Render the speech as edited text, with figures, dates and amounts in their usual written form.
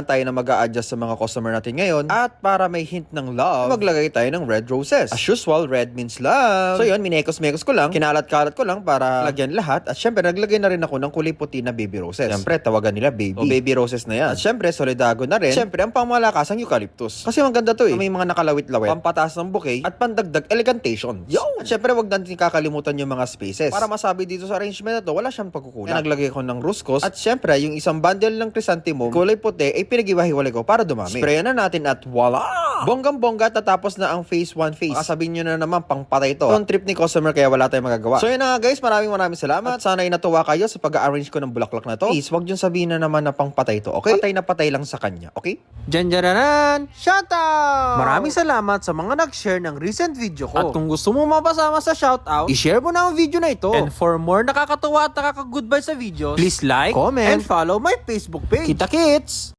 tayo na mag-a-adjust sa mga customer natin ngayon. At para may hint ng love, maglagay tayo ng red roses. As usual, red means love. So yun, minekos-mekos ko lang, kinalat-kalat ko lang para lagyan lahat. At syempre, naglagay na rin ako ng kulay puti na baby roses. Syempre, tawagan nila baby. O baby roses na yan. At syempre, solidago na rin. Syempre, ang pangmalakasang eucalyptus. Kasi maganda to eh. May mga nakalawit-lawit, pampataas ng bouquet, at pandagdag elegantation. Yo! At syempre, wag natin kakalimutan yung mga spaces. Para masabi dito sa arrangement na to, wala siyang pagkukulang. Naglagay ko ng ruskos. At syempre, yung isang bundle ng chrysanthemum, kulay puti, ay pinag-iwahiwalay ko para dumami. Sprayan na natin at voila! Bonggang-bongga, tatapos na ang phase 1 phase. Makasabihin nyo na naman, pangpatay to. Ang trip ni customer kaya wala tayong magagawa. So yun na nga guys, maraming salamat. At sana ay natuwa kayo sa pag-arrange ko ng bulaklak na to. Please, wag nyo sabihin na naman na pangpatay to, okay? Patay na patay lang sa kanya, okay? Janjaranan! Shoutout! Maraming salamat sa mga nag-share ng recent video ko. At kung gusto mo mapasama sa shoutout, i-share mo na ang video na ito. And for more nakakatuwa at nakaka-good vibes sa videos, please like, comment, and follow my Facebook page. Kita kits!